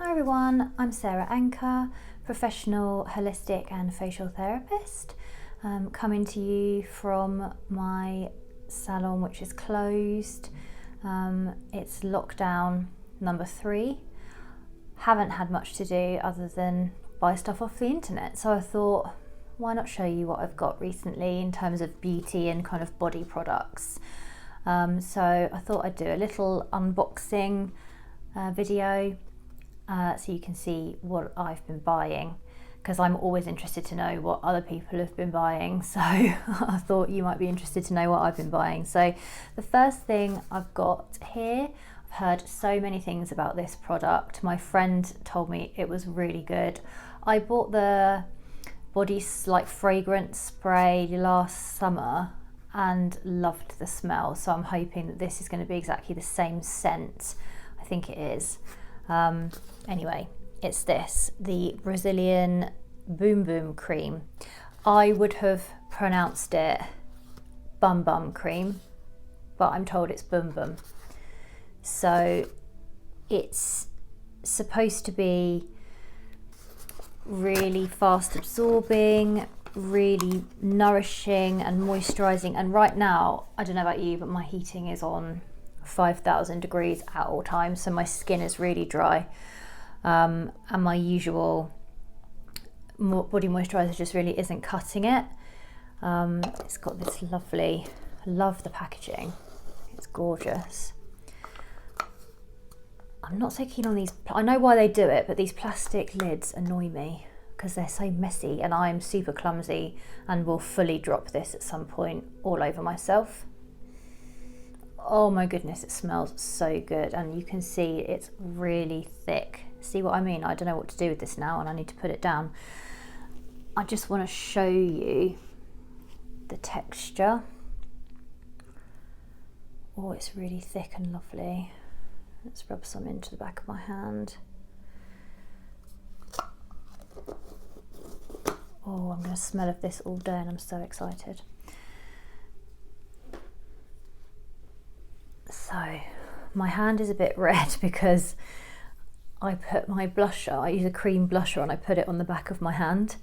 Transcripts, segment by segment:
Hi everyone, I'm Sarah Anker, professional holistic and facial therapist, coming to you from my salon which is closed. It's lockdown number 3. Haven't had much to do other than buy stuff off the internet, so I thought, why not show you what I've got recently in terms of beauty and kind of body products. So I thought I'd do a little unboxing video so you can see what I've been buying, because I'm always interested to know what other people have been buying, so I thought you might be interested to know what I've been buying. So the first thing I've got here, I've heard so many things about this product. My friend told me it was really good. I bought the body fragrance spray last summer and loved the smell, so I'm hoping that this is going to be exactly the same scent. I think it is. Anyway, it's this, the Brazilian Boom Boom cream. I would have pronounced it Bum Bum cream, but I'm told it's Boom Boom. So it's supposed to be really fast absorbing, really nourishing and moisturizing. And right now, I don't know about you, but my heating is on 5,000 degrees at all times, so my skin is really dry, and my usual body moisturizer just really isn't cutting it. It's got this lovely, I love the packaging, it's gorgeous. I'm not so keen on these, I know why they do it, but these plastic lids annoy me because they're so messy, and I'm super clumsy and will fully drop this at some point all over myself. Oh my goodness, it smells so good, and you can see it's really thick. See what I mean? I don't know what to do with this now, and I need to put it down. I just want to show you the texture. Oh, it's really thick and lovely. Let's rub some into the back of my hand. Oh, I'm going to smell of this all day and I'm so excited. So my hand is a bit red because I put my blusher, I use a cream blusher, and I put it on the back of my hand,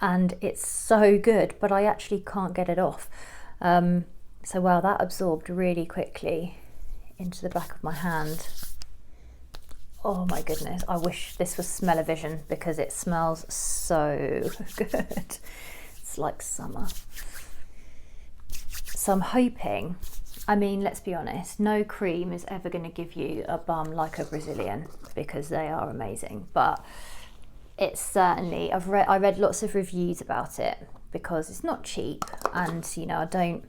and it's so good, but I actually can't get it off. So wow, that absorbed really quickly into the back of my hand. Oh my goodness, I wish this was smell-o-vision because it smells so good. It's like summer. So I'm hoping, I mean, let's be honest, no cream is ever going to give you a bum like a Brazilian because they are amazing, but it's certainly, I read lots of reviews about it because it's not cheap, and you know, I don't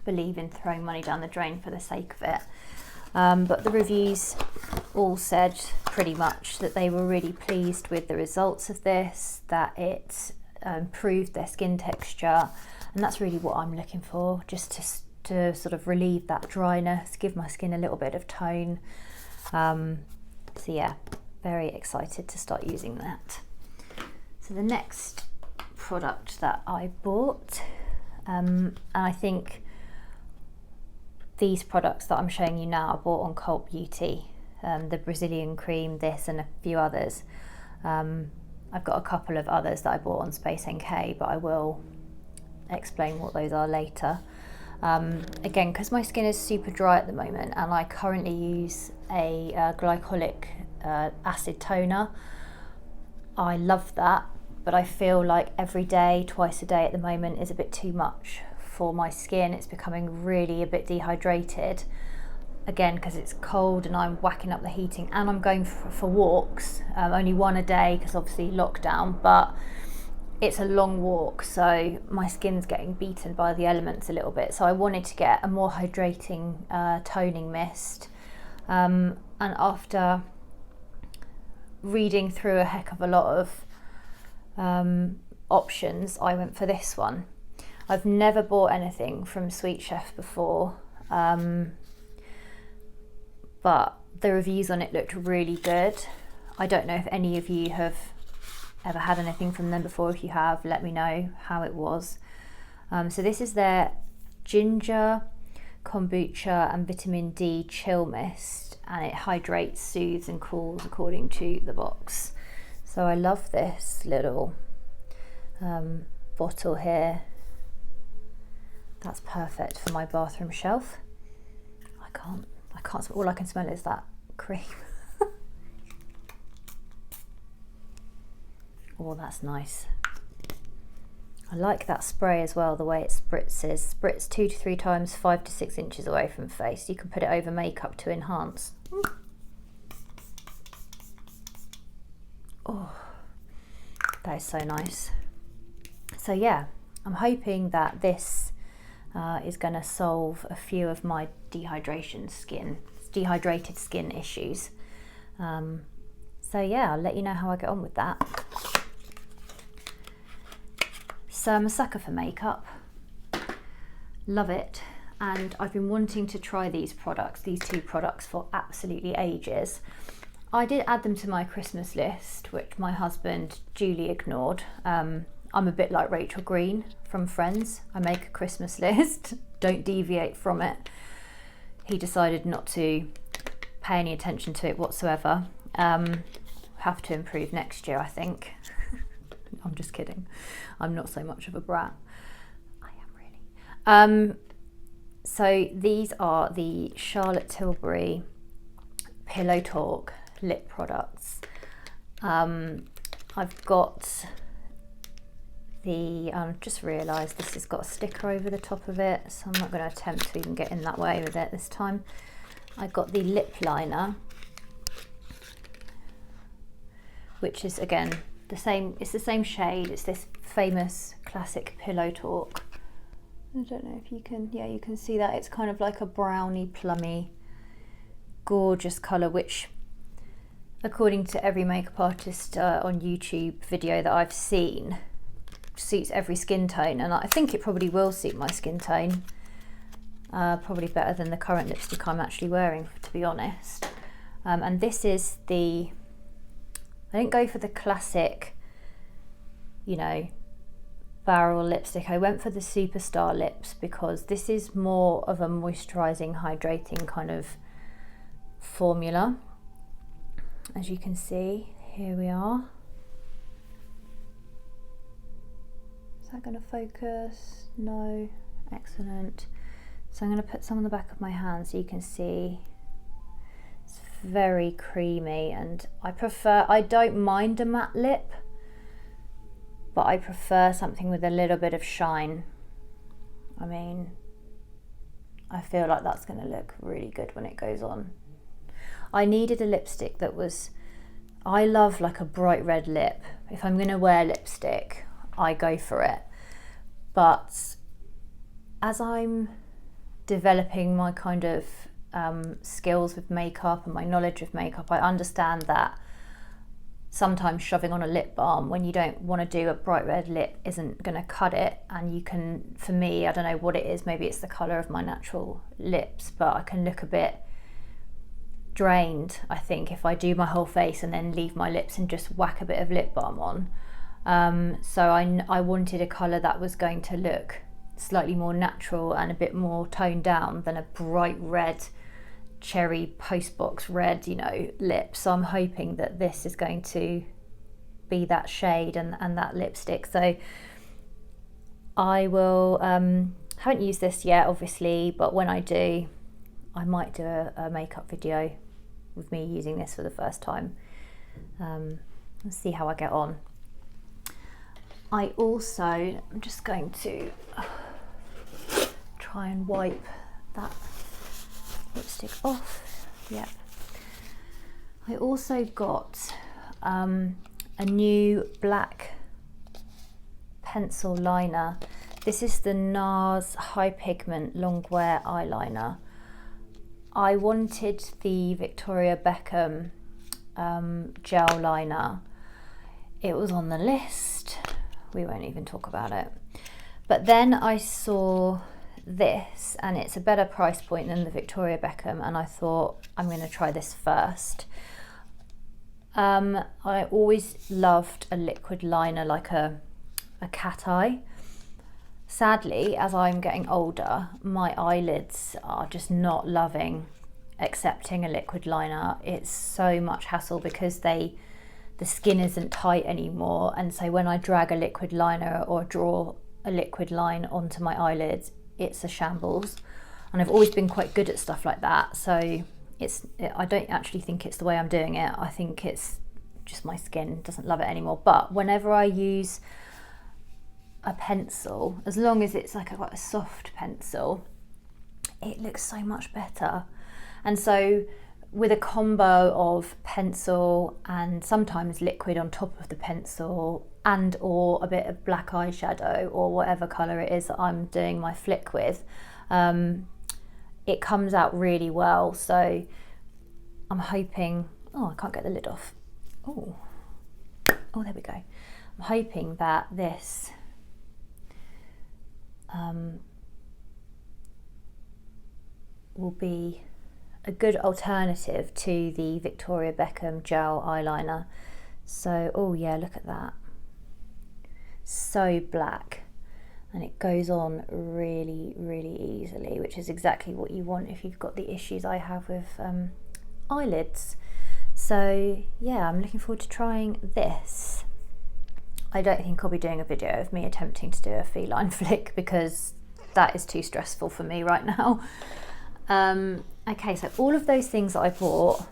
believe in throwing money down the drain for the sake of it. But the reviews all said pretty much that they were really pleased with the results of this, that it improved their skin texture, and that's really what I'm looking for, just to sort of relieve that dryness, give my skin a little bit of tone. So yeah, very excited to start using that. So the next product that I bought, and I think these products that I'm showing you now I bought on Cult Beauty, the Brazilian cream, this and a few others. I've got a couple of others that I bought on Space NK, but I will explain what those are later. Again, because my skin is super dry at the moment, and I currently use a glycolic acid toner. I love that, but I feel like every day, twice a day at the moment is a bit too much for my skin. It's becoming really a bit dehydrated, again because it's cold and I'm whacking up the heating, and I'm going for walks, only one a day because obviously lockdown, but it's a long walk, so my skin's getting beaten by the elements a little bit. So I wanted to get a more hydrating toning mist, and after reading through a heck of a lot of options, I went for this one. I've never bought anything from Sweet Chef before, but the reviews on it looked really good. I don't know if any of you have ever had anything from them before. If you have, let me know how it was. So this is their ginger, kombucha and vitamin D chill mist. and it hydrates, soothes and cools according to the box. So I love this little bottle here. That's perfect for my bathroom shelf. I can't, all I can smell is that cream. Oh, that's nice. I like that spray as well, the way it spritzes. Spritz 2 to 3 times, 5 to 6 inches away from face. You can put it over makeup to enhance. Oh, that is so nice. So yeah, I'm hoping that this is going to solve a few of my dehydrated skin issues. So yeah, I'll let you know how I get on with that. So I'm a sucker for makeup, love it, and I've been wanting to try these two products for absolutely ages. I did add them to my Christmas list, which my husband duly ignored. I'm a bit like Rachel Green from Friends. I make a Christmas list, don't deviate from it. He decided not to pay any attention to it whatsoever. Have to improve next year, I think. I'm just kidding. I'm not so much of a brat. I am really. So these are the Charlotte Tilbury Pillow Talk lip products. I've got the, just realised this has got a sticker over the top of it, so I'm not going to attempt to even get in that way with it this time. I got the lip liner, which is again the same, it's the same shade, it's this famous classic Pillow Talk. I don't know if you can, yeah, you can see that it's kind of like a browny, plummy, gorgeous colour, which according to every makeup artist on YouTube video that I've seen, suits every skin tone, and I think it probably will suit my skin tone, probably better than the current lipstick I'm actually wearing, to be honest. And this is the, I didn't go for the classic, you know, barrel lipstick. I went for the Superstar Lips because this is more of a moisturising, hydrating kind of formula. As you can see, here we are. Is that going to focus? No. Excellent. So I'm going to put some on the back of my hand so you can see. It's very creamy, and I don't mind a matte lip, but I prefer something with a little bit of shine. I mean, I feel like that's going to look really good when it goes on. I needed a lipstick that was, I love like a bright red lip. If I'm going to wear lipstick, I go for it. But as I'm developing my kind of skills with makeup and my knowledge of makeup, I understand that sometimes shoving on a lip balm when you don't want to do a bright red lip isn't going to cut it. And you can, for me, I don't know what it is, maybe it's the colour of my natural lips, but I can look a bit drained, I think, if I do my whole face and then leave my lips and just whack a bit of lip balm on. So I wanted a colour that was going to look slightly more natural and a bit more toned down than a bright red, cherry postbox red, you know, lip. So I'm hoping that this is going to be that shade and that lipstick. So I will, haven't used this yet obviously, but when I do, I might do a makeup video with me using this for the first time. Let's see how I get on. I also, I'm just going to try and wipe that lipstick off. Yep. I also got a new black pencil liner. This is the Nars High Pigment Long Wear Eyeliner. I wanted the Victoria Beckham gel liner. It was on the list. We won't even talk about it. But then I saw this, and it's a better price point than the Victoria Beckham, and I thought I'm going to try this first. I always loved a liquid liner like a cat eye. Sadly, as I'm getting older, my eyelids are just not loving accepting a liquid liner. It's so much hassle because the skin isn't tight anymore, and so when I drag a liquid liner or draw a liquid line onto my eyelids, it's a shambles. And I've always been quite good at stuff like that, so I don't actually think it's the way I'm doing it. I think it's just my skin doesn't love it anymore. But whenever I use a pencil, as long as it's like quite a soft pencil, it looks so much better. And so with a combo of pencil and sometimes liquid on top of the pencil, and or a bit of black eyeshadow or whatever colour it is that I'm doing my flick with, it comes out really well. So I'm hoping, oh, I can't get the lid off. Oh, there we go. I'm hoping that this will be a good alternative to the Victoria Beckham gel eyeliner. So, oh yeah, look at that. So black, and it goes on really, really easily, which is exactly what you want if you've got the issues I have with eyelids. So yeah, I'm looking forward to trying this. I don't think I'll be doing a video of me attempting to do a feline flick because that is too stressful for me right now. Okay, so all of those things that I bought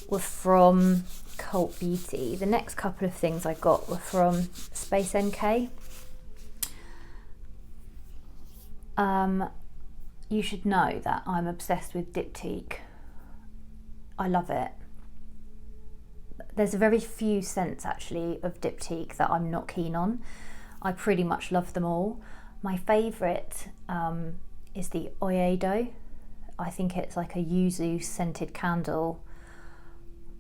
were from Cult Beauty. The next couple of things I got were from Space NK. You should know that I'm obsessed with Diptyque. I love it. There's very few scents actually of Diptyque that I'm not keen on. I pretty much love them all. My favourite is the Oyedo. I think it's like a yuzu scented candle.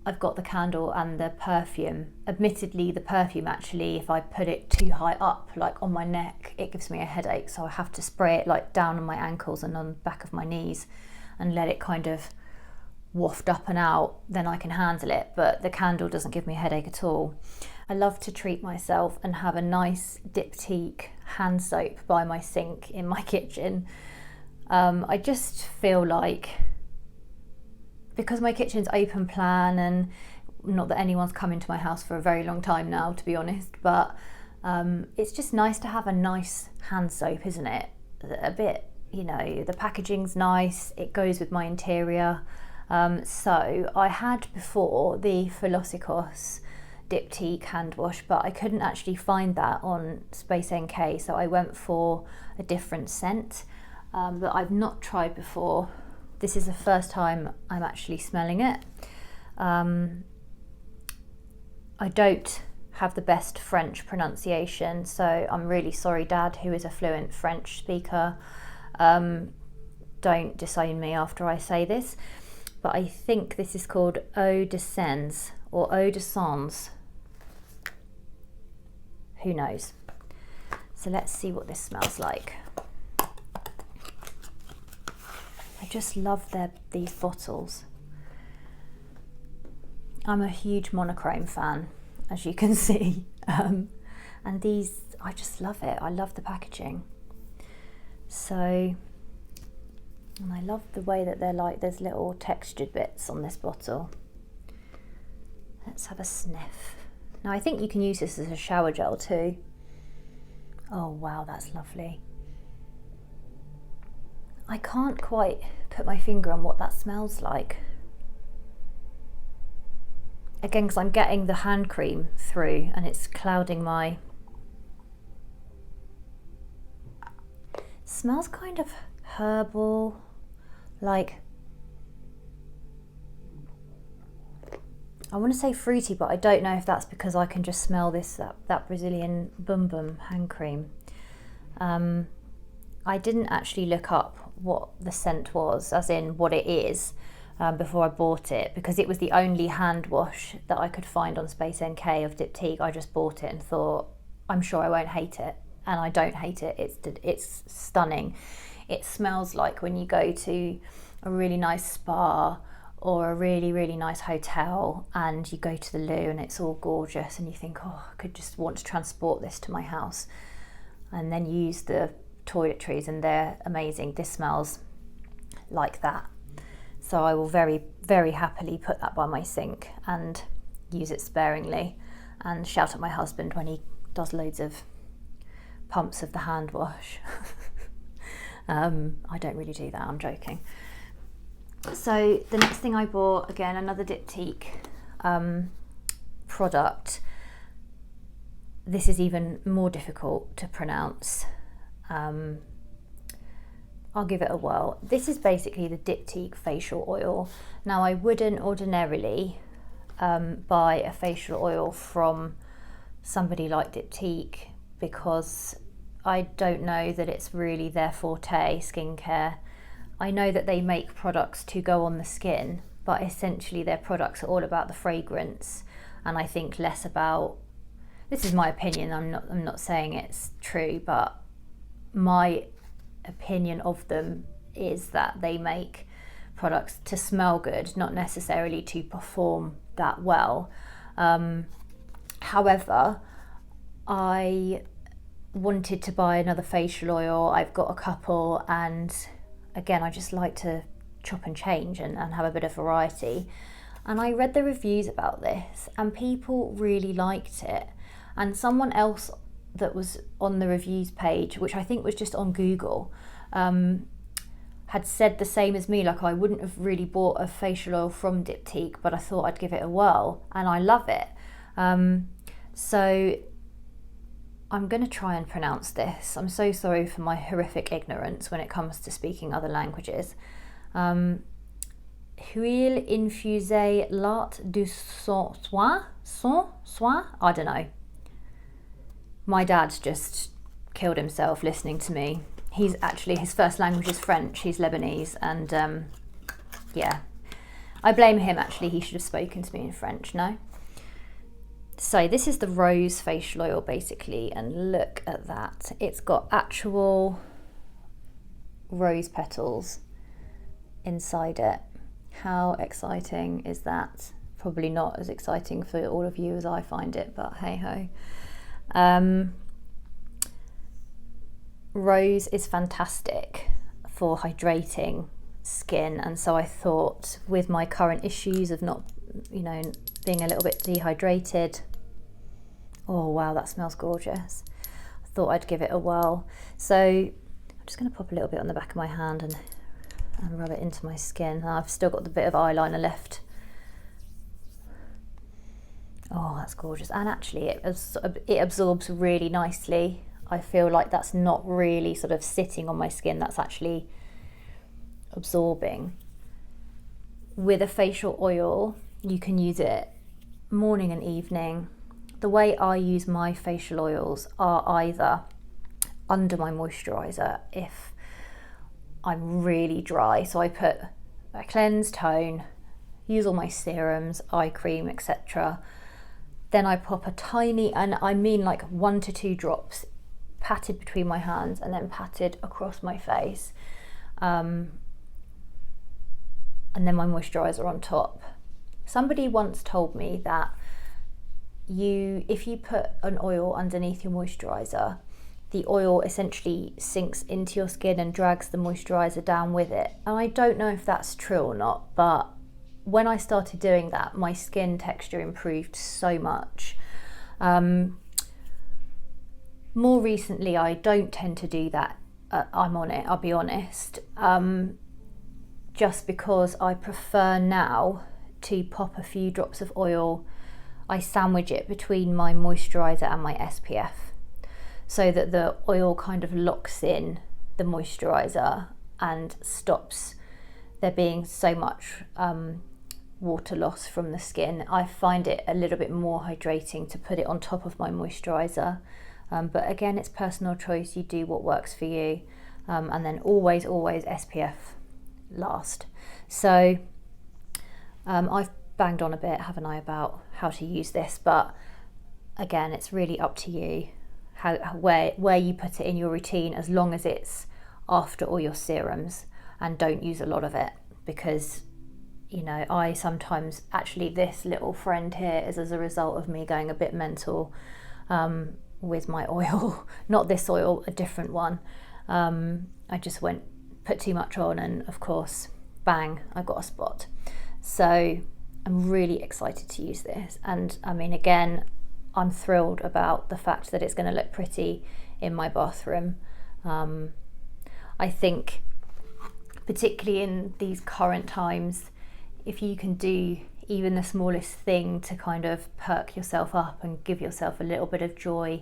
I've got the candle and the perfume. Admittedly, the perfume actually, if I put it too high up, like on my neck, it gives me a headache. So I have to spray it like down on my ankles and on the back of my knees and let it kind of waft up and out. Then I can handle it. But the candle doesn't give me a headache at all. I love to treat myself and have a nice Diptyque hand soap by my sink in my kitchen. I just feel like, because my kitchen's open plan, and not that anyone's come into my house for a very long time now, to be honest, but it's just nice to have a nice hand soap, isn't it? A bit, you know, the packaging's nice, it goes with my interior. So I had before the Philosikos Diptyque hand wash, but I couldn't actually find that on Space NK, so I went for a different scent that I've not tried before. This is the first time I'm actually smelling it. I don't have the best French pronunciation, so I'm really sorry, Dad, who is a fluent French speaker. Don't disown me after I say this, but I think this is called Eau de Sens or Eau de Sens. Who knows? So let's see what this smells like. I just love these bottles. I'm a huge monochrome fan, as you can see, and these, I just love it. I love the packaging. So, and I love the way that they're like, there's little textured bits on this bottle. Let's have a sniff. Now I think you can use this as a shower gel too. Oh wow, that's lovely. I can't quite put my finger on what that smells like. Again, because I'm getting the hand cream through and it's clouding my... Smells kind of herbal, like... I want to say fruity, but I don't know if that's because I can just smell that Brazilian Bum Bum hand cream. I didn't actually look up what the scent was, as in what it is, before I bought it, because it was the only hand wash that I could find on Space NK of Diptyque. I just bought it and thought, I'm sure I won't hate it, and I don't hate it. It's stunning. It smells like when you go to a really nice spa or a really, really nice hotel and you go to the loo and it's all gorgeous and you think, oh, I could just want to transport this to my house, and then you use the toiletries and they're amazing. This smells like that. So I will very, very happily put that by my sink and use it sparingly, and shout at my husband when he does loads of pumps of the hand wash. I don't really do that, I'm joking. So the next thing I bought, again, another Diptyque product. This is even more difficult to pronounce. I'll give it a whirl. This is basically the Diptyque facial oil. Now, I wouldn't ordinarily buy a facial oil from somebody like Diptyque because I don't know that it's really their forte, skincare. I know that they make products to go on the skin, but essentially their products are all about the fragrance, and I think less about, this is my opinion, I'm not saying it's true, but my opinion of them is that they make products to smell good, not necessarily to perform that well. However, I wanted to buy another facial oil. I've got a couple, and again, I just like to chop and change and have a bit of variety. And I read the reviews about this, and people really liked it. And someone else that was on the reviews page, which I think was just on Google, had said the same as me. Like, I wouldn't have really bought a facial oil from Diptyque, but I thought I'd give it a whirl, and I love it. So I'm going to try and pronounce this. I'm so sorry for my horrific ignorance when it comes to speaking other languages. Huile infusée latte du soin. I don't know. My dad's just killed himself listening to me. He's actually, his first language is French. He's Lebanese, and yeah, I blame him. Actually, he should have spoken to me in French. No. So this is the rose facial oil basically, and look at that. It's got actual rose petals inside it. How exciting is that? Probably not as exciting for all of you as I find it, but hey ho. Rose is fantastic for hydrating skin, and so I thought, with my current issues of not, being a little bit dehydrated, oh wow, that smells gorgeous. I thought I'd give it a whirl. So I'm just going to pop a little bit on the back of my hand and rub it into my skin. I've still got the bit of eyeliner left. Oh, that's gorgeous. And actually it absorbs really nicely. I feel like that's not really sort of sitting on my skin, that's actually absorbing. With a facial oil, you can use it morning and evening. The way I use my facial oils are either under my moisturiser if I'm really dry, so I put a cleanse, tone, use all my serums, eye cream, etc. Then I pop a tiny, and I mean like 1 to 2 drops, patted between my hands and then patted across my face, and then my moisturiser on top. Somebody once told me that if you put an oil underneath your moisturiser, the oil essentially sinks into your skin and drags the moisturiser down with it. And I don't know if that's true or not, but when I started doing that, my skin texture improved so much. More recently, I don't tend to do that. I'm on it, I'll be honest, just because I prefer now to pop a few drops of oil. I sandwich it between my moisturiser and my SPF, so that the oil kind of locks in the moisturiser and stops there being so much water loss from the skin. I find it a little bit more hydrating to put it on top of my moisturiser, but again, it's personal choice. You do what works for you, and then always SPF last. So I've banged on a bit, haven't I, about how to use this, but again, it's really up to you where you put it in your routine, as long as it's after all your serums, and don't use a lot of it, because I sometimes, actually this little friend here is as a result of me going a bit mental with my oil. Not this oil, a different one. I just put too much on, and of course bang, I got a spot. So I'm really excited to use this. And I mean, again, I'm thrilled about the fact that it's going to look pretty in my bathroom. I think particularly in these current times, if you can do even the smallest thing to kind of perk yourself up and give yourself a little bit of joy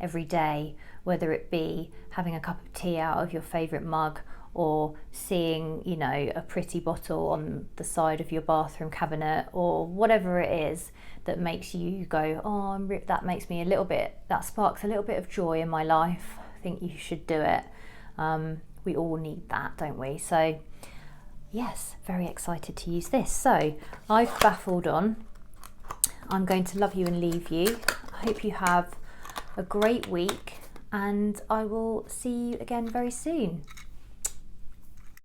every day, whether it be having a cup of tea out of your favourite mug, or seeing, you know, a pretty bottle on the side of your bathroom cabinet, or whatever it is that makes you go, oh, that makes me a little bit, that sparks a little bit of joy in my life, I think you should do it. We all need that, don't we? So yes, very excited to use this. So I've baffled on. I'm going to love you and leave you. I hope you have a great week, and I will see you again very soon.